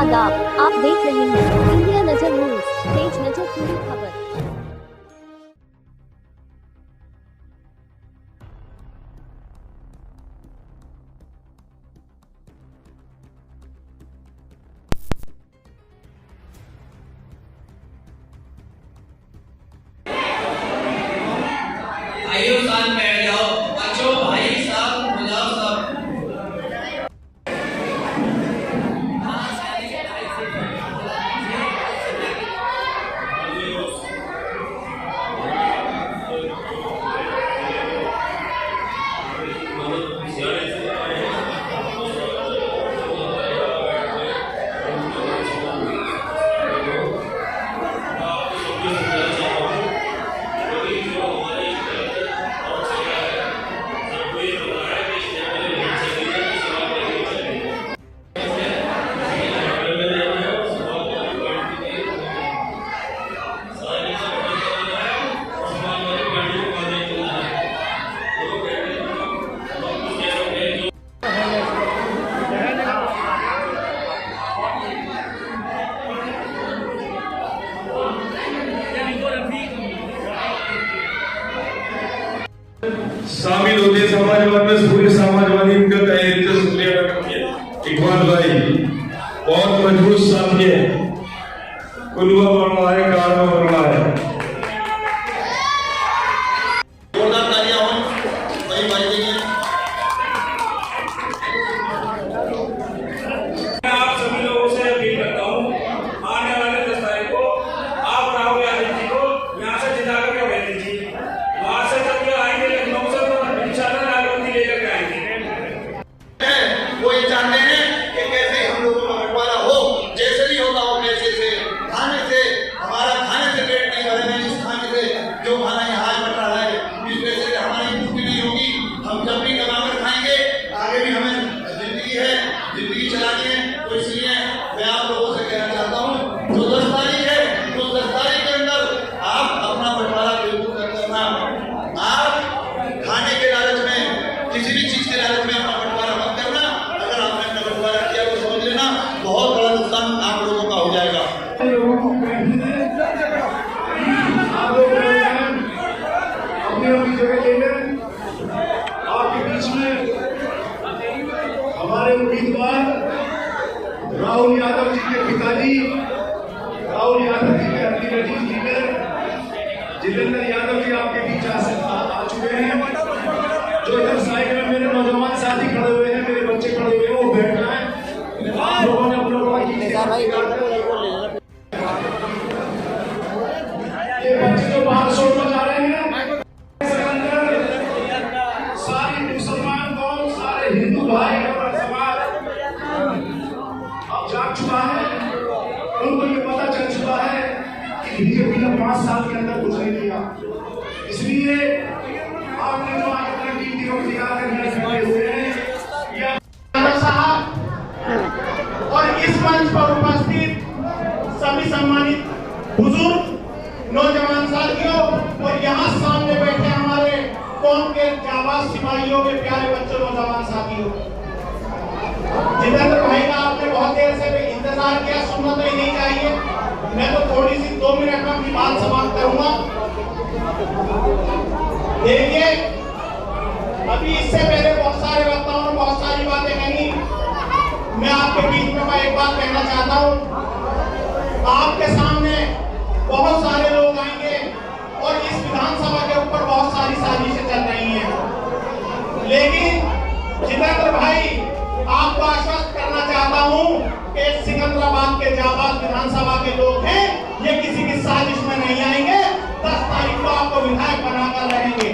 आदाब, आप देख रहे हैं इंडिया नजर न्यूज, तेज नजर पूरी खबर। भाइयों साथ बैठ जाओ, बच्चों भाई साथ हो जाओ सब। शामिल होते समाजवाद में पूरे समाजवादी इनका तैयारी शुक्रिया अदा करते हैं। इकबाल भाई बहुत मजबूत साथी है, कुलवा बन रहा है, कारवा बन रहा है। जोरदार तालियां हो भाई भाई के लिए। मैं आप सभी लोगों से अपील करता हूँ, आने वाले 10 तारीख को आप राहुल यादव जी को यहाँ से जिता करके भेज दीजिए। वहाँ से जब ये आएंगे लखनऊ से तो इंशाल्लाह लालबंदी लेकर के आएंगे। वो ये चाहते हैं कि कैसे हम लोगों का बंटवारा हो, जैसे भी होता हो कैसे से खाने से हमारा खाने से पेट नहीं भरेगा, इस खाने से जो खाना यहाँ बट रहा है इस पैसे से हमारी पूर्ति नहीं होगी। हम जब भी कमा कर खाएंगे, आगे भी हमें जिंदगी है, जिंदगी चलानी है। तो इसलिए मैं आप लोगों से कहना चाहता हूँ, जो 10 तारीख है तो 10 तारीख के अंदर आप अपना बंटवारा बिल्कुल कर करना। आप खाने के लालच में, किसी भी चीज के लालच में अपना बंटवारा मत करना। अगर आपने अपना बंटवारा किया तो समझ लेना बहुत बड़ा नुकसान आप लोगों का हो जाएगा। आप लोग अपनी अपनी जगह ले लें। आपके बीच में हमारे उम्मीदवार राहुल यादव जी के पिताजी, राहुल यादव जी के अति नजीक लीडर जितेंद्र यादव जी आपके बीच आ चुके हैं। जो इधर साइड में मेरे नौजवान साथी खड़े हुए हैं, मेरे बच्चे खड़े हुए हैं, वो बैठ जाएं। आप लोगों ने अपना ये बच्चे जो बाहर शोर मचा रहे हैं, सारे मुसलमान कौम, सारे हिंदू भाई और समाज अब जाग चुका है। उनको ये पता चल चुका है कि बीजेपी ने 5 साल के अंदर कुछ नहीं किया। इसलिए आपने जो आज अपना कीमती वक्त निकाल कर बैठे हुए हैं, और इस मंच पर उपस्थित सभी सम्मानित बुजुर्ग नौजवान साथियों और यहाँ सामने बैठे हमारे कौम के जाबाज सिपाहियों के प्यारे बच्चों नौजवान साथियों, जितेंद्र भाई का आपने बहुत देर से इंतजार किया, सुनना तो ही नहीं चाहिए। मैं तो थोड़ी सी 2 मिनट में अपनी बात समाप्त करूंगा। देखिए, अभी इससे पहले बहुत सारे वक्ताओं ने बहुत सारी बातें कही। मैं आपके बीच में एक बात कहना चाहता हूं। आपके सामने बहुत सारे लोग आएंगे और इस विधानसभा के ऊपर बहुत सारी साजिशें चल रही हैं, लेकिन जितेंद्र भाई आपको आश्वस्त करना चाहता हूं कि सिकंदराबाद के जाबाज विधानसभा के लोग हैं, ये किसी की साजिश में नहीं आएंगे। 10 तारीख को आपको विधायक बनाकर रहेंगे।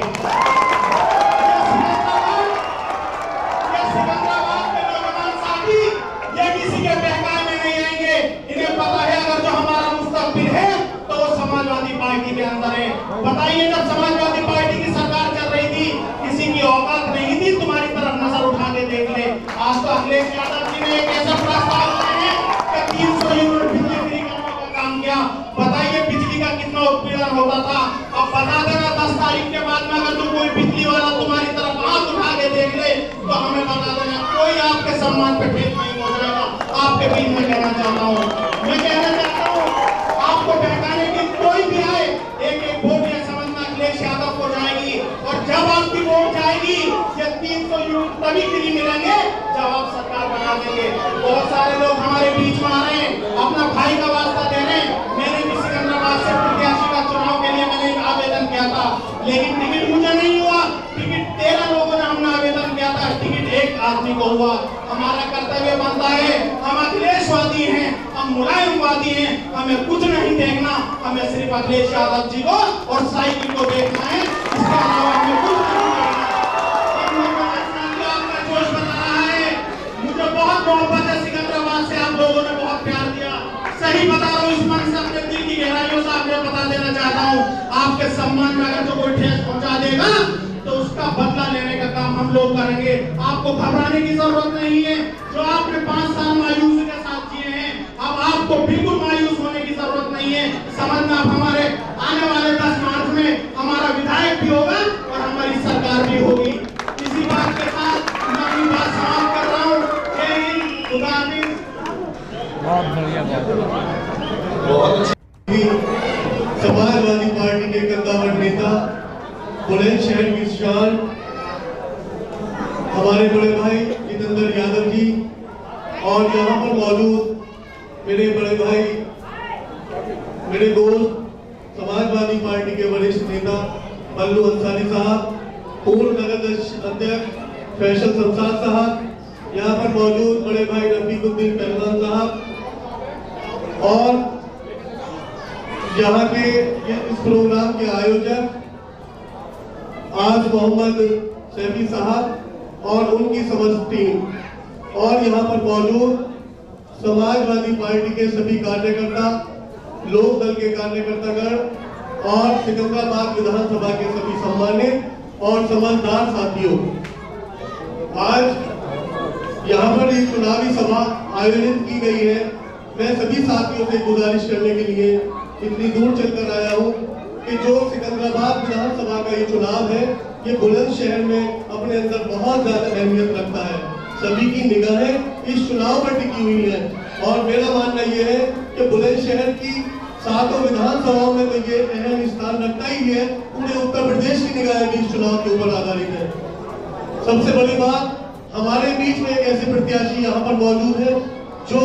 किसी के बहकावे में नहीं आएंगे। इन्हें पता है अगर जो हमारा मुस्तकबिल है तो वो समाजवादी पार्टी के अंदर है। बताइए, जब समाजवादी पार्टी की सरकार चल रही थी, किसी की औकात नहीं थी तुम्हारी तरफ नजर उठा के देख ले। आज तो अखिलेश यादव जी ने एक ऐसा प्रस्ताव लाए हैं कि 300 यूनिट बिजली फ्री करने का काम किया। बताइए बिजली का कितना उत्पीड़न होता था। अब बता देना 10 तारीख के बाद में अगर तो कोई बिजली वाला तुम्हारी तरफ हाथ उठा के देख ले तो हमें बता देना, कोई आपके सम्मान पे ठेस नहीं पहुंचाएगा। आपके बीच में कहना चाहता हूं को हुआ। हमारा कर्तव्य बनता है, हम अखिलेशवादी हैं, हम मुलायमवादी हैं, हमें कुछ नहीं देखना, हमें सिर्फ अखिलेश यादव जी को और साइकिल को देखना है, इसके अलावा हमें कुछ नहीं देखना। आपका जोश बता रहा है, मुझे बहुत मोहब्बत है सिकंदराबाद से, आप लोगों ने बहुत प्यार दिया। सही बता रहा हूँ, इस मन से अपने दिल की गहराइयों से आपको बता देना चाहता हूँ, आपके सम्मान में अगर जो कोई ठेस पहुंचा देगा तो उसका बदला लेने का काम हम लोग करेंगे। आपको घबराने की जरूरत नहीं है। जो आपने 5 साल मायूसी के साथ जिए हैं, अब आपको बिल्कुल मायूस होने की जरूरत नहीं है। समझना, आप हमारे आने वाले 10 मार्च में हमारा विधायक भी होगा और हमारी सरकार भी होगी। इसी बात के साथ मैं अपनी बात समाप्त कर रहा हूँ। जय हिंद, खुदा हाफिज। समाजवादी पार्टी के कद्दावर नेता, बुलंदशहर की शान, हमारे बड़े भाई जितेंद्र यादव जी और यहाँ पर मौजूद मेरे बड़े भाई, मेरे दोस्त, समाजवादी पार्टी के वरिष्ठ नेता बल्लू अंसारी साहब, पूर्व नगर अध्यक्ष फैसल शमशाद साहब, यहाँ पर मौजूद बड़े भाई रफीकुद्दीन पहलवान साहब और यहाँ के इस प्रोग्राम के आयोजक आज मोहम्मद सैफी साहब और उनकी समस्त टीम, और यहाँ पर मौजूद समाजवादी पार्टी के सभी कार्यकर्ता, लोक दल के कार्यकर्तागण और सिकंदराबाद विधानसभा के सभी सम्मानित और समझदार साथियों, आज यहाँ पर एक चुनावी सभा आयोजित की गई है। मैं सभी साथियों से गुजारिश करने के लिए इतनी दूर चलकर आया हूँ कि जो सिकंदराबाद विधानसभा का ये चुनाव है, ये बुलंदशहर में अपने अंदर बहुत ज्यादा अहमियत रखता है। सभी की निगाहें इस चुनाव पर टिकी हुई है और मेरा मानना ये है कि बुलंदशहर की 7 विधानसभाओं में तो ये अहम स्थान रखता ही है। पूरे उत्तर प्रदेश की निगाहें भी इस चुनाव के ऊपर आधारित है। सबसे बड़ी बात, हमारे बीच में एक ऐसे प्रत्याशी यहाँ पर मौजूद है जो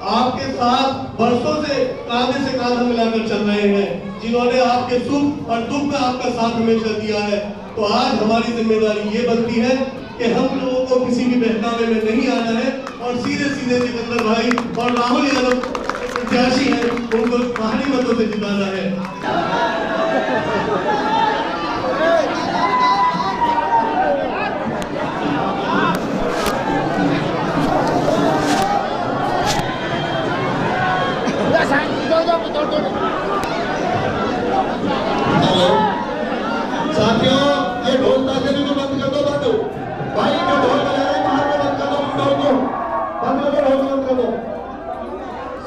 आपके साथ बरसों से कांधे से कांधा मिलाकर चल रहे हैं, जिन्होंने आपके सुख और दुख में आपका साथ हमेशा दिया है। तो आज हमारी जिम्मेदारी ये बनती है कि हम लोगों को किसी भी बहकावे में नहीं आना है और सीधे सीधे जितेंद्र भाई और राहुल यादव प्रत्याशी हैं, उनको भारी मतों से जिताना है। साथियों, ये ढोल ताशे को बंद कर दो, बाटो भाई, जो ढोल बजा रहे हैं बाहर में बंद कर दो, ढोल को बंद कर दो, ढोल बंद कर दो।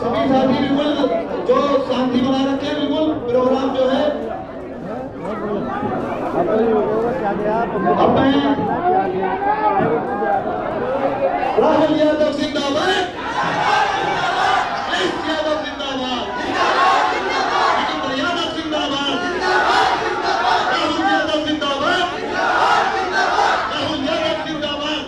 सभी साथी बिल्कुल जो शांति बना रखे हैं, बिल्कुल प्रोग्राम जो है अब मैं राहुल यादव जिंदाबाद, यादव जिंदाबाद, जितेंद्र यादव जिंदाबाद, राहुल यादव जिंदाबाद, राहुल यादव जिंदाबाद,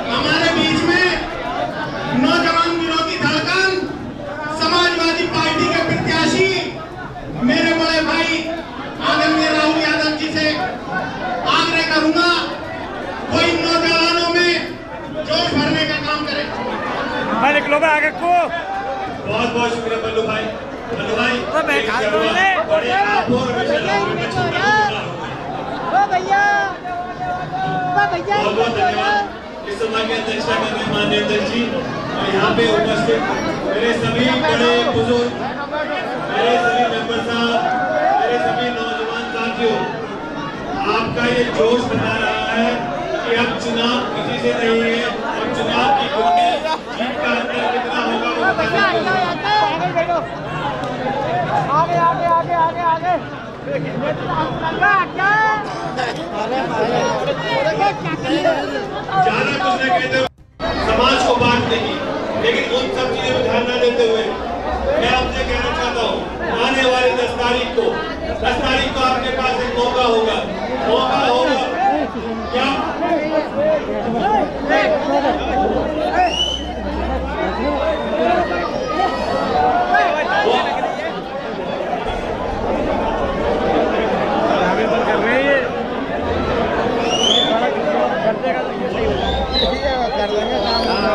हमारे बीच में नौजवान विरोधी धड़कन समाजवादी पार्टी के प्रत्याशी मेरे बड़े भाई आदरणीय राहुल यादव जी से आग्रह करूंगा, वो इन नौजवानों में जोश भरने का काम करें। आगे को बहुत बहुत शुक्रिया बल्लू भाई। बल्लू भाई, बहुत बहुत धन्यवाद इस सभा की अध्यक्षता करने माननीय अध्यक्ष जी और यहाँ पे उपस्थित मेरे सभी बड़े बुजुर्ग, मेरे सभी मेंबर साहब, मेरे सभी नौजवान साथियों, आपका ये जोश बता रहा है कि अब चुनाव किसी से नहीं है और चुनाव की कुंडी जीत का अंतर कितना होगा वो बता ज्यादा कुछ नहीं कहते समाज को बांटने की, लेकिन उन सब चीजों में ध्यान न देते हुए मैं आपसे कहना चाहता हूँ, आने वाली 10 तारीख को आपके पास एक मौका होगा क्या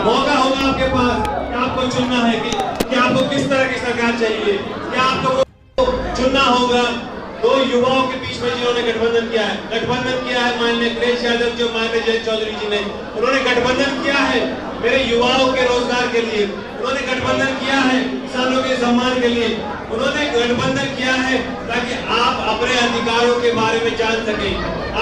मौका होगा आपके पास कि आपको चुनना है कि आपको किस तरह की सरकार चाहिए, क्या आपको चुनना होगा। दो युवाओं के बीच में जिन्होंने गठबंधन किया है माननीय अखिलेश यादव जो माननीय जयंत चौधरी जी ने, उन्होंने गठबंधन किया है मेरे युवाओं के रोजगार के लिए, उन्होंने गठबंधन किया है किसानों के सम्मान के लिए, उन्होंने गठबंधन किया है ताकि आप अपने अधिकारों के बारे में जान सकें।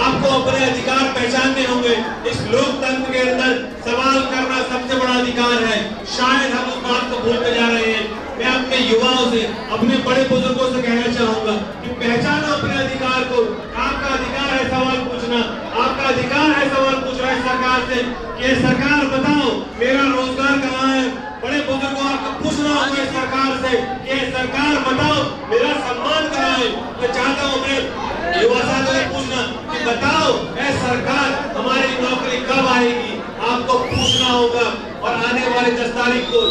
आपको अपने अधिकार पहचानने होंगे। इस लोकतंत्र के अंदर सवाल करना सबसे बड़ा अधिकार है। शायद हम उस बात को भूलते जा रहे हैं। मैं अपने युवाओं से, अपने बड़े बुजुर्गों से कहना चाहूंगा कि पहचानो अपने अधिकार को। आपका अधिकार है सवाल पूछना, आपका अधिकार है सवाल पूछना है सरकार से कि सरकार बताओ मेरा रोजगार कहाँ है। बड़े बुजुर्गों आपको पूछना होगा सरकार से कि सरकार बताओ मेरा सम्मान कहाँ है। मैं चाहता हूँ अपने युवा साथियों से पूछना कि बताओ ऐ सरकार हमारी नौकरी कब आएगी। आपको पूछना होगा और आने वाले 10 तारीख को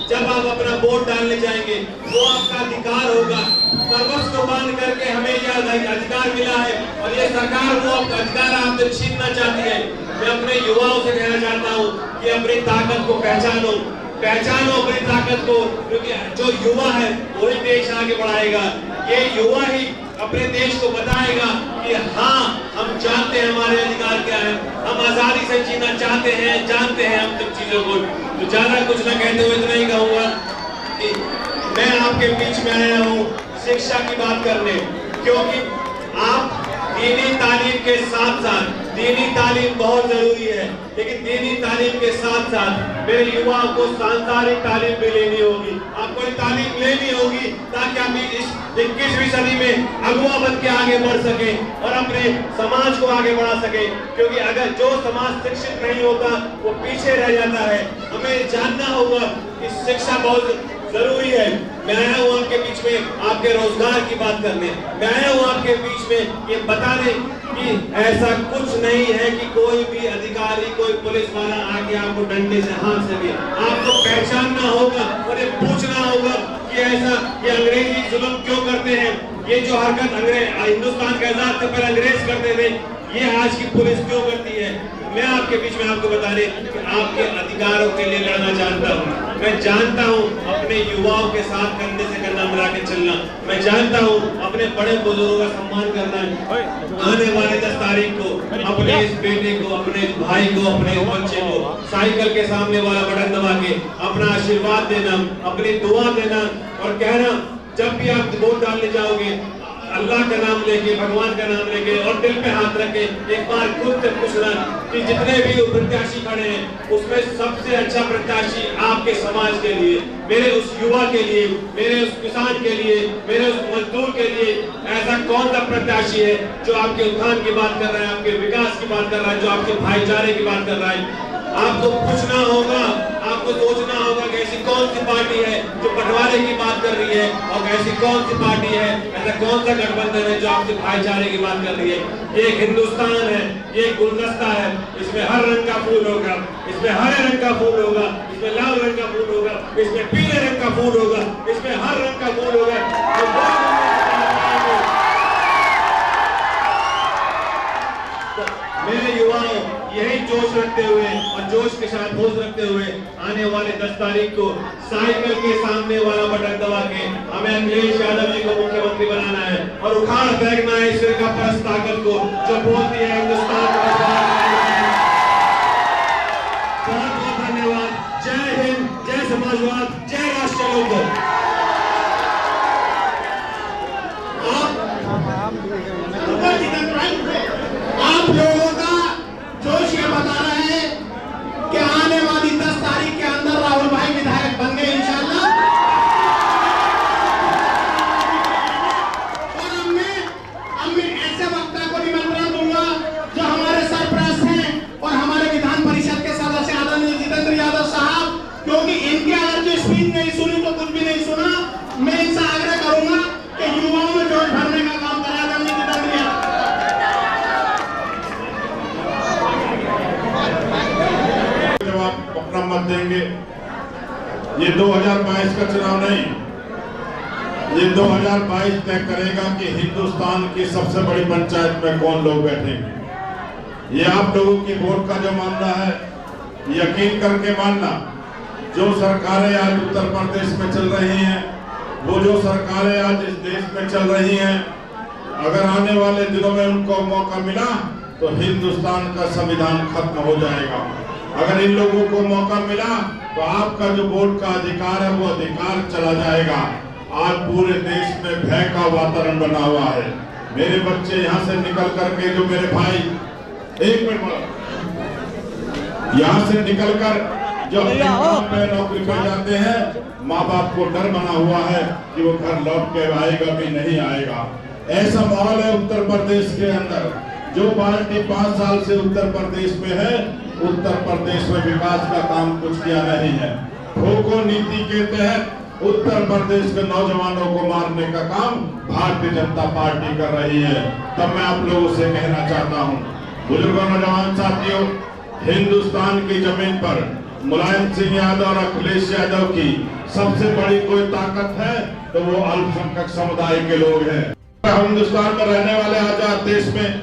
जब आप अपना वोट डालने जाएंगे वो आपका अधिकार होगा। सर्वस्व को बांध करके हमें यह अधिकार मिला है और ये सरकार वो अधिकार आपसे छीनना चाहती है। मैं अपने युवाओं से कहना चाहता हूँ कि अपनी ताकत को पहचानो अपनी ताकत को, क्योंकि जो युवा है वही देश आगे बढ़ाएगा। ये युवा ही अपने देश को बताएगा कि हाँ हम जानते हैं हमारे अधिकार क्या है, हम आजादी से जीना चाहते हैं, जानते हैं हम सब चीजों को। तो ज्यादा कुछ न कहते हुए इतना ही कहूंगा कि मैं आपके बीच में आया हूँ शिक्षा की बात करने, क्योंकि आप दीनी तालीम के साथ साथ, दीनी तालीम बहुत जरूरी है, लेकिन दीनी तालीम के साथ साथ मेरे युवाओं को सांसारिक तालीम भी लेनी होगी। आपको तालीम लेनी होगी ताकि आप इस 21वीं सदी में अगुआ बन के आगे बढ़ सके और अपने समाज को आगे बढ़ा सके। क्योंकि अगर जो समाज शिक्षित नहीं होता वो पीछे रह जाता है। हमें जानना होगा कि शिक्षा बहुत जरूरी है। मैं आया हूँ आपके बीच में आपके रोजगार की बात करने, मैं आया हूँ आपके बीच में ये बताने कि ऐसा कुछ नहीं है कि कोई भी अधिकारी, कोई पुलिस वाला आके आपको डंडे से हाँक सके। आपको पहचानना होगा और ये पूछना होगा कि ऐसा ये अंग्रेजी जुल्म क्यों करते हैं। ये जो हरकत हिंदुस्तान के आजाद से पहले अंग्रेज करते थे, ये आज की पुलिस क्यों करती है। मैं आपके बीच में आपको बता दें कि आपके अधिकारों के लिए लड़ना जानता हूँ। मैं जानता हूँ अपने युवाओं के साथ कंधे से कंधा मिला के चलना। मैं जानता हूँ अपने बड़े बुजुर्गों का सम्मान करना। आने वाले 10 तारीख को अपने इस बेटे को, अपने भाई को, अपने बच्चे को साइकिल के सामने वाला बटन दबा के अपना आशीर्वाद देना, अपनी दुआ देना और कहना जब भी आप वोट डालने जाओगे अल्लाह का नाम लेके, भगवान का नाम लेके और दिल पे हाथ रखे एक बार खुद से पूछना कि जितने भी प्रत्याशी खड़े हैं उसमें सबसे अच्छा प्रत्याशी आपके समाज के लिए, मेरे उस युवा के लिए, मेरे उस किसान के लिए, मेरे उस मजदूर के लिए ऐसा कौन सा प्रत्याशी है जो आपके उत्थान की बात कर रहा है, आपके विकास की बात कर रहा है, जो आपके भाईचारे की बात कर रहा है। आपको पूछना होगा, आपको सोचना होगा कि ऐसी कौन सी पार्टी है जो बंटवारे की बात कर रही है और ऐसी कौन सी पार्टी है, ऐसा कौन सा गठबंधन है जो आपसे भाईचारे की बात कर रही है। ये एक हिंदुस्तान है, ये एक गुलदस्ता है, इसमें हर रंग का फूल होगा, इसमें हरे रंग का फूल होगा, इसमें लाल रंग का फूल होगा, इसमें पीले रंग का फूल होगा, इसमें हर रंग का फूल होगा। मेरे युवाओं यही जोश रखते हुए और जोश के साथ होश रखते हुए आने वाले 10 तारीख को साइकिल के सामने वाला बटन दबा के हमें अखिलेश यादव जी को मुख्यमंत्री बनाना है और उखाड़ फेंकना है इस फिरकापरस्त ताकत को जो बोलती है हिंदुस्तान का। बहुत बहुत धन्यवाद। जय हिंद, जय समाजवाद, जय राष्ट्रीय लोकदल। आप लोगों का जोश ये बता रहे हैं कि आने वाली 10 तारीख के अंदर राहुल भाई विधायक बन गए इंशाल्लाह। और मैं ऐसे वक्ता को निमंत्रण दूंगा जो हमारे सरप्रस्त हैं और हमारे विधान परिषद के सदस्य आदरणीय जितेंद्र यादव साहब, क्योंकि इनके अगर जो स्पीच नहीं सुनी तो कुछ भी नहीं सुना। ये 2022 का चुनाव नहीं, ये 2022 तय करेगा कि हिंदुस्तान की सबसे बड़ी पंचायत में कौन लोग बैठेंगे। ये आप लोगों की वोट का जो मामला है, यकीन करके मानना, जो सरकारें आज उत्तर प्रदेश में चल रही हैं, वो जो सरकारें आज इस देश में चल रही हैं, अगर आने वाले दिनों में उनको मौका मिला तो हिंदुस्तान का संविधान खत्म हो जाएगा। अगर इन लोगों को मौका मिला तो आपका जो वोट का अधिकार है वो अधिकार चला जाएगा। आज पूरे देश में भय का वातावरण बना हुआ है। मेरे बच्चे यहाँ से निकल करके, जो मेरे भाई, एक मिनट, यहाँ से निकलकर जो अपने काम में नौकरी पर जाते हैं, माँ बाप को डर बना हुआ है कि वो घर लौट के आएगा भी नहीं आएगा। ऐसा माहौल है उत्तर प्रदेश के अंदर। जो पार्टी 5 साल से उत्तर प्रदेश में है, उत्तर प्रदेश में विकास का काम कुछ किया नहीं है। ठोको नीति के तहत उत्तर प्रदेश के नौजवानों को मारने का काम भारतीय जनता पार्टी कर रही है। तब मैं आप लोगों से कहना चाहता हूँ, बुजुर्गों, नौजवान साथियों, हिंदुस्तान की जमीन पर मुलायम सिंह यादव और अखिलेश यादव की सबसे बड़ी कोई ताकत है तो वो अल्पसंख्यक समुदाय के लोग हैं। हिंदुस्तान में रहने वाले आजाद देश में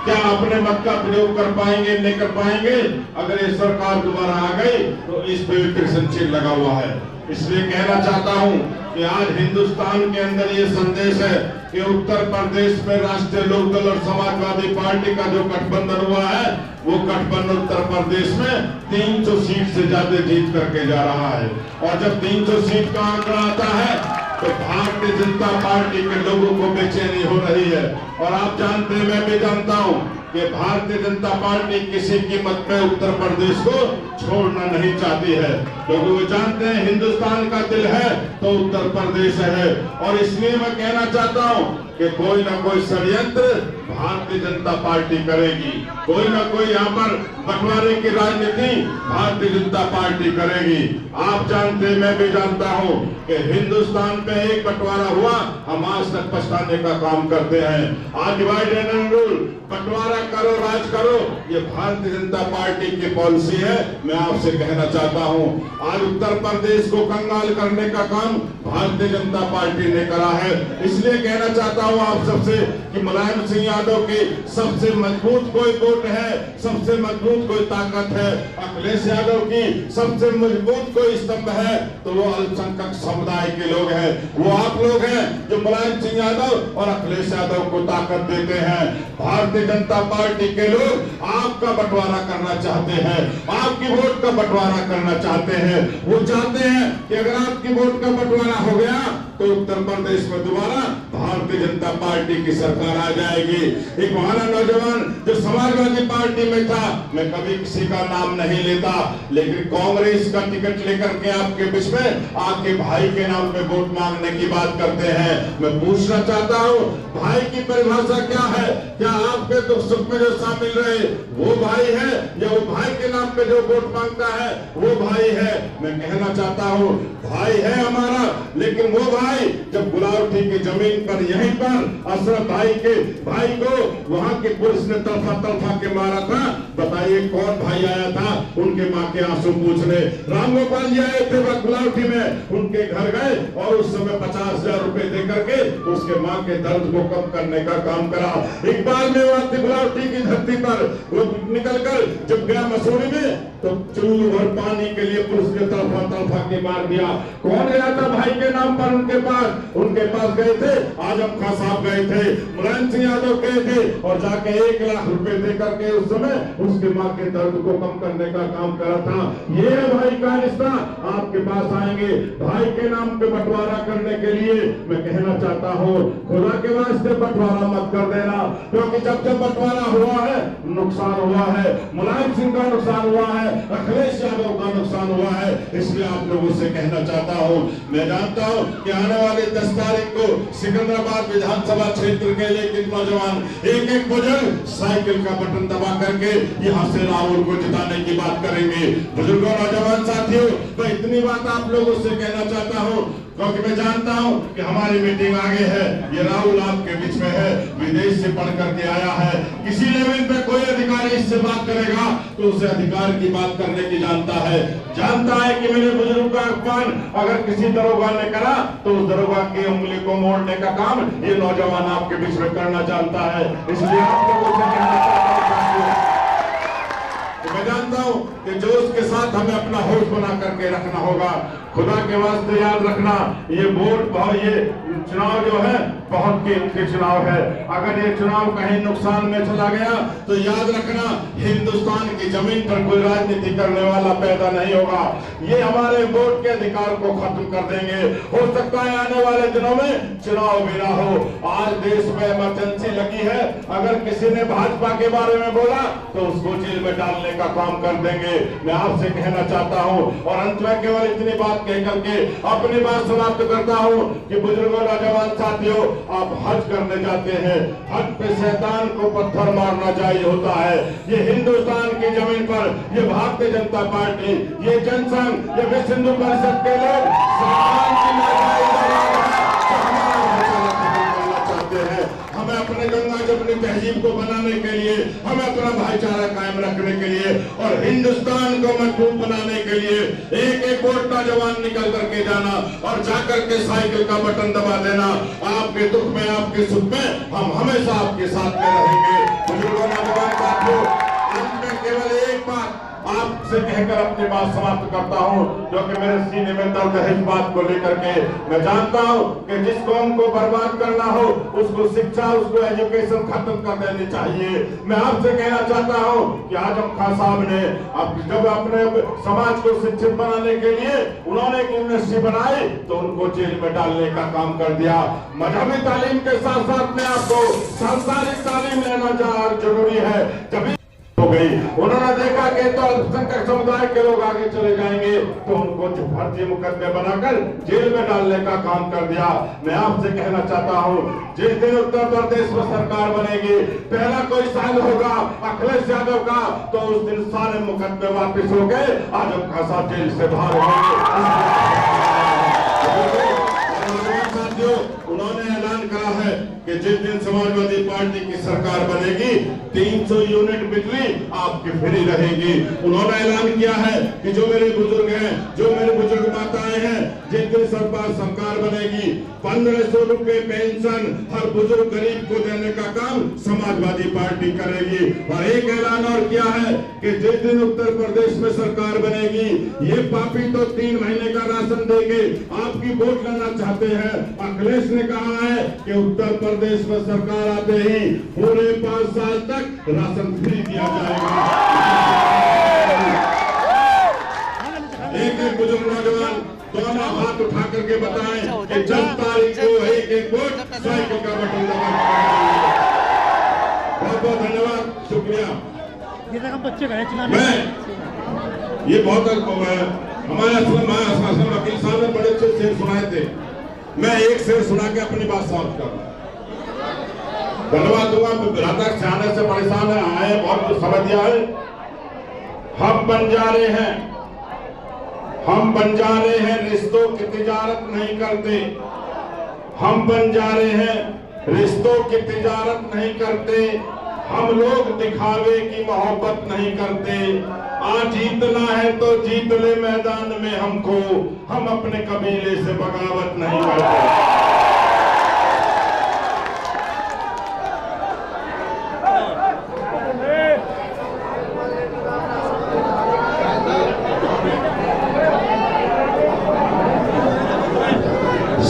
क्या अपने मत का प्रयोग कर पाएंगे, नहीं कर पाएंगे? अगर ये सरकार दोबारा आ गई तो इस पे भी कृष्ण चिन्ह लगा हुआ है। इसलिए कहना चाहता हूं कि आज हिंदुस्तान के अंदर ये संदेश है कि उत्तर प्रदेश में राष्ट्रीय लोकदल और समाजवादी पार्टी का जो गठबंधन हुआ है, वो गठबंधन उत्तर प्रदेश में 300 सीट से ज्यादा जीत करके जा रहा है। और जब 300 सीट का आंकड़ा आता है तो भारतीय जनता पार्टी के लोगों को बेचैनी हो रही है। और आप जानते हैं, मैं भी जानता हूं कि भारतीय जनता पार्टी किसी कीमत पे उत्तर प्रदेश को छोड़ना नहीं चाहती है, क्योंकि वो जानते हैं हिंदुस्तान का दिल है तो उत्तर प्रदेश है। और इसलिए मैं कहना चाहता हूं कि कोई ना कोई षड्यंत्र भारतीय जनता पार्टी करेगी, कोई ना कोई यहाँ पर बंटवारे की राजनीति भारतीय जनता पार्टी करेगी। आप जानते हैं, मैं भी जानता हूँ कि हिंदुस्तान पे एक बंटवारा हुआ, हम आज तक पछताने का काम करते हैं। आज डिवाइड एंड रूल, बंटवारा करो, राज करो, ये भारतीय जनता पार्टी की पॉलिसी है। मैं आपसे कहना चाहता हूँ, आज उत्तर प्रदेश को कंगाल करने का काम भारतीय जनता पार्टी ने करा है। इसलिए कहना चाहता हूँ आप सबसे कि मुलायम सिंह यादव की सबसे मजबूत कोई वोट है, सबसे मजबूत कोई ताकत है, अखिलेश यादव की सबसे मजबूत कोई स्तंभ है तो वो अल्पसंख्यक समुदाय के लोग हैं। वो आप लोग हैं जो मुलायम सिंह यादव और अखिलेश यादव को ताकत देते हैं। भारतीय जनता पार्टी के लोग आपका बंटवारा करना चाहते हैं, आपकी वोट का बंटवारा करना चाहते हैं। वो चाहते हैं कि अगर आपकी वोट का बंटवारा हो गया तो उत्तर प्रदेश में दोबारा भारतीय जनता पार्टी की सरकार आ जाएगी। एक हमारा नौजवान जो समाजवादी पार्टी में था, मैं कभी किसी का नाम नहीं लेता, लेकिन कांग्रेस का टिकट लेकर के आपके बीच में आपके भाई के नाम पे वोट मांगने की बात करते हैं। मैं पूछना चाहता हूँ, भाई की परिभाषा क्या है? क्या आपके दुख सुख में जो शामिल रहे वो भाई है, या वो भाई के नाम पे जो वोट मांगता है वो भाई है? मैं कहना चाहता हूँ, भाई है हमारा, लेकिन वो भाई जब गुलावटी की जमीन पर, यहीं पर अशरफ भाई को वहां की पुलिस ने तड़फा के मारा था, बताइए कौन भाई आया था उनके माँ के आंसू पूछने? राम गोपाल जी आए थे गुलावटी में, उनके घर गए और उस समय 50,000 रुपए दे करके उसके माँ के दर्द को कम करने का काम करा। इकबाल में गुलावटी की धरती पर वो निकलकर जब गया मसूरी में तो चुल्लू भर पानी के लिए पुलिस ने तड़फा के मार दिया। कौन गया था भाई के नाम पर उनके पास गए थे, आजम खान साहब गए थे, मुलायम सिंह यादव गए थे और जाके 1 लाख रुपए दे करके उस समय उसके माँ के दर्द को कम करने का काम करा था। ये है भाई का रिश्ता। आपके पास आएंगे भाई के नाम पे बंटवारा करने के लिए। मैं कहना चाहता हूँ, खुदा के वास्ते बंटवारा मत कर देना, क्योंकि जब बंटवारा हुआ है नुकसान हुआ है, मुलायम सिंह का नुकसान हुआ है, अखिलेश यादव का नुकसान हुआ है। इसलिए आप लोगों से कहना चाहता हूँ, मैं जानता हूँ कि आने वाले 10 तारीख को सिकंदराबाद विधानसभा क्षेत्र के लेकिन नौजवान एक बुजुर्ग साइकिल का बटन दबा करके यहाँ से राहुल को जिताने की बात करेंगे। बुजुर्गों, नौजवान साथियों, मैं इतनी बात आप लोगों से कहना चाहता हूँ क्योंकि मैं जानता हूँ कि हमारी मीटिंग आगे है। ये राहुल आपके बीच में है, विदेश से पढ़ करके आया है। किसी लेवल पे कोई अधिकारी इससे बात करेगा तो उसे अधिकार की बात करने की जानता है कि मेरे बुजुर्ग का अपमान अगर किसी दरोगा ने करा तो उस दरोगा की उंगली को मोड़ने का काम ये नौजवान आपके बीच में करना जानता है। इसलिए आप लोगों से कहना चाहता हूं, मैं जानता हूं कि जोश के साथ हमें अपना होश बना करके रखना होगा। खुदा के वास्ते याद रखना, ये वोट ये चुनाव जो है बहुत कीमती चुनाव है। अगर ये चुनाव कहीं नुकसान में चला गया तो याद रखना हिंदुस्तान की जमीन पर कोई राजनीति करने वाला पैदा नहीं होगा। ये हमारे वोट के अधिकार को खत्म कर देंगे। हो सकता है आने वाले दिनों में चुनाव भी ना हो। आज देश में इमरजेंसी लगी है, अगर किसी ने भाजपा के बारे में बोला तो उसको जेल में डालने का काम कर देंगे। मैं आपसे कहना चाहता हूँ और अंत में केवल इतनी बात कह करके अपनी बात समाप्त करता हूँ कि बुजुर्गों, नौजवान साथियों, आप हज करने जाते हैं, हज पे शैतान को पत्थर मारना चाहिए होता है। ये हिंदुस्तान की जमीन पर ये भारतीय जनता पार्टी, ये जनसंघ, ये विश्व हिंदू परिषद के लोग शैतान की चाहते हैं। हमें अपने गंगा जमुनी तहजीब को बनाने के लिए, हमें अपना भाईचारा कायम रखने के लिए और हिंदुस्तान को मजबूत बनाने के लिए एक एक वोट का जवान निकल करके जाना और जाकर के साइकिल का बटन दबा देना। आपके दुख में, आपके सुख में हम हमेशा आपके साथ में रहेंगे। बुजुर्गों, नौजवान साथियों, अंत में केवल एक बात आपसे कहकर अपनी बात समाप्त करता हूं, जो कि मेरे सीने में दर्द है इस बात को लेकर के। मैं जानता हूं कि जिस कौम को बर्बाद करना हो उसको शिक्षा, उसको एजुकेशन खत्म कर देनी चाहिए। मैं आपसे कहना चाहता हूं कि आजम खान साहब ने जब अपने समाज को शिक्षित बनाने के लिए उन्होंने एक यूनिवर्सिटी बनाई तो उनको जेल में डालने का काम कर दिया। मजहबी तालीम के साथ साथ में आपको सांसारिक तालीम लेना जरूरी है। जब हो गई, उन्होंने देखा कि तो अल्पसंख्यक समुदाय के लोग आगे चले जाएंगे तो उनको फर्जी मुकदमे बनाकर जेल में डालने का काम कर दिया। मैं आपसे कहना चाहता हूं, जिस दिन उत्तर प्रदेश में सरकार बनेगी, पहला कोई साल होगा अखिलेश यादव का, तो उस दिन सारे मुकदमे वापिस हो गए, आजम खान साहब जेल से बाहर होंगे। उन्होंने ऐलान करा है कि जिस दिन समाजवादी पार्टी की सरकार बनेगी 300 यूनिट बिजली आपकी फ्री रहेगी। उन्होंने ऐलान किया है कि जो मेरे बुजुर्ग हैं, जो मेरे बुजुर्ग माताएं हैं, जिस दिन सरकार बनेगी 1500 रुपए पेंशन हर बुजुर्ग गरीब को देने का काम समाजवादी पार्टी करेगी। और एक ऐलान और किया है कि जिस दिन उत्तर प्रदेश में सरकार बनेगी, ये पापी तो 3 महीने का राशन देंगे, आपकी वोट लेना चाहते हैं। अखिलेश ने कहा है कि उत्तर प्रदेश में सरकार आते ही पूरे 5 साल तक राशन फ्री दिया जाएगा। एक एक बुजुर्ग, नौजवान दोनों हाथ उठा करके बताएं कि 10 तारीख को एक एक वोट साइकिल का बटन दबाएंगे। बहुत बहुत धन्यवाद, शुक्रिया। मैं ये बहुत हमारे वकील साहब ने बड़े अच्छे शेर सुनाए थे, मैं एक शेर सुना के अपनी बात समाप्त कर धन्यवाद दूंगा। रात से आने से परेशान है, आए बहुत कुछ समझ दिया है। हम बन जा रहे हैं, हम बन जा रहे हैं, रिश्तों की तिजारत नहीं करते। हम बन जा रहे हैं, रिश्तों की तिजारत नहीं करते। हम लोग दिखावे की मोहब्बत नहीं करते। आज जीतना है तो जीत ले मैदान में हमको, हम अपने कबीले से बगावत नहीं करते।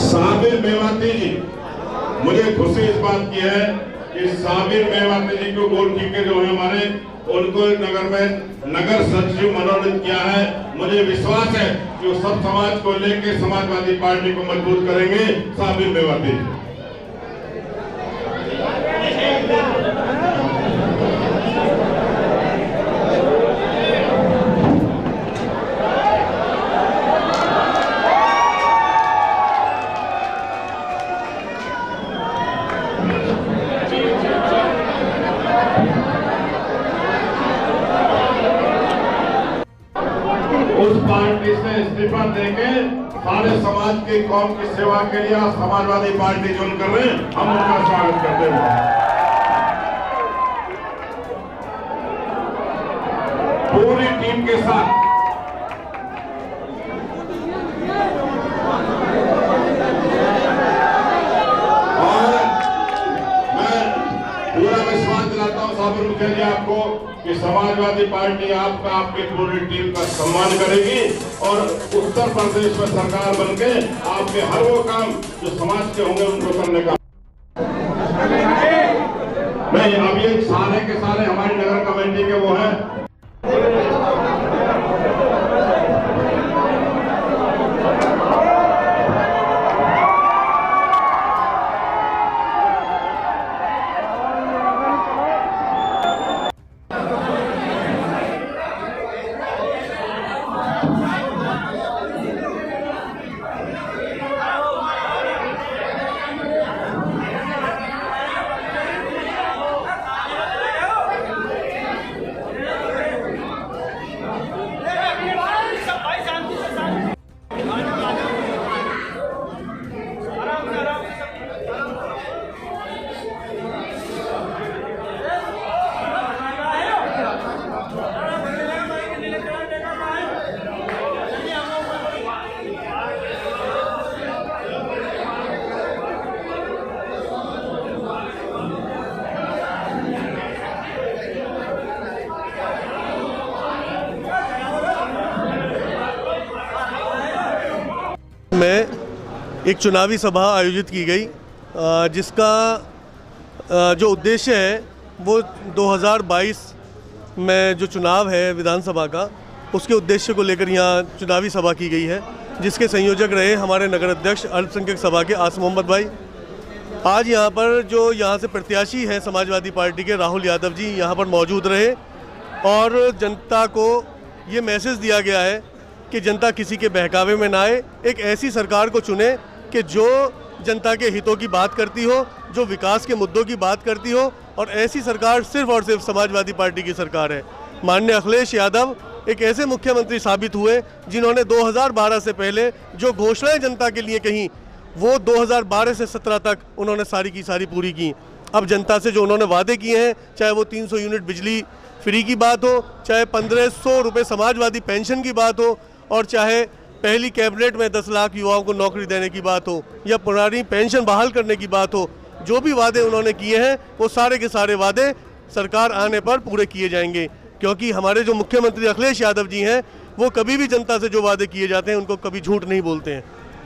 साबिर मेवाती जी, मुझे खुशी इस बात की है कि साबिर मेवाती जी को गोल के जो है हमारे, उनको नगर में नगर सचिव मनोनीत किया है। मुझे विश्वास है कि वो सब समाज को लेकर समाजवादी पार्टी को मजबूत करेंगे। साबिर मेवाती उस पार्टी से इस्तीफा देके सारे समाज की कौम की सेवा के लिए समाजवादी पार्टी ज्वाइन कर रहे हैं, हम उनका स्वागत करते हैं। टीम के साथ और मैं पूरा विश्वास दिलाता हूं साबिर मुखिया जी आपको कि समाजवादी पार्टी आपका, आपकी पूरी टीम का सम्मान करेगी और उत्तर प्रदेश में सरकार बनके आपके हर वो काम जो समाज के होंगे उनको करने का नहीं। अब ये सारे के सारे हमारी नगर कमेटी के वो हैं। में एक चुनावी सभा आयोजित की गई जिसका जो उद्देश्य है वो 2022 में जो चुनाव है विधानसभा का, उसके उद्देश्य को लेकर यहाँ चुनावी सभा की गई है, जिसके संयोजक रहे हमारे नगर अध्यक्ष अल्पसंख्यक सभा के आसिम मोहम्मद भाई। आज यहाँ पर जो यहाँ से प्रत्याशी हैं समाजवादी पार्टी के राहुल यादव जी यहाँ पर मौजूद रहे और जनता को ये मैसेज दिया गया है कि जनता किसी के बहकावे में ना आए, एक ऐसी सरकार को चुने कि जो जनता के हितों की बात करती हो, जो विकास के मुद्दों की बात करती हो, और ऐसी सरकार सिर्फ और सिर्फ समाजवादी पार्टी की सरकार है। माननीय अखिलेश यादव एक ऐसे मुख्यमंत्री साबित हुए जिन्होंने 2012 से पहले जो घोषणाएं जनता के लिए कहीं वो 2012 से 17 तक उन्होंने सारी की सारी पूरी की। अब जनता से जो उन्होंने वादे किए हैं, चाहे वो 300 यूनिट बिजली फ्री की बात हो, चाहे 1500 रुपये समाजवादी पेंशन की बात हो, और चाहे पहली कैबिनेट में 10 लाख युवाओं को नौकरी देने की बात हो, या पुरानी पेंशन बहाल करने की बात हो, जो भी वादे उन्होंने किए हैं वो सारे के सारे वादे सरकार आने पर पूरे किए जाएंगे। क्योंकि हमारे जो मुख्यमंत्री अखिलेश यादव जी हैं वो कभी भी जनता से जो वादे किए जाते हैं उनको कभी झूठ नहीं बोलते हैं।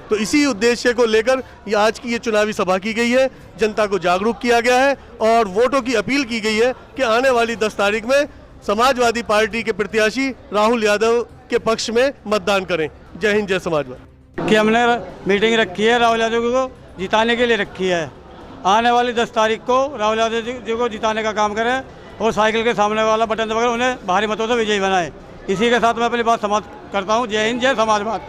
तो इसी उद्देश्य को लेकर ये आज की ये चुनावी सभा की गई है, जनता को जागरूक किया गया है और वोटों की अपील की गई है कि आने वाली 10 तारीख में समाजवादी पार्टी के प्रत्याशी राहुल यादव के पक्ष में मतदान करें। जय हिंद, जय समाजवाद। कि हमने मीटिंग रखी है, राहुल यादव को जिताने के लिए रखी है। आने वाली 10 तारीख को राहुल यादव जी को जिताने का काम करें और साइकिल के सामने वाला बटन दबाकर उन्हें भारी मतों से विजयी बनाएं। इसी के साथ मैं अपनी बात समाप्त करता हूँ। जय हिंद, जय समाजवाद।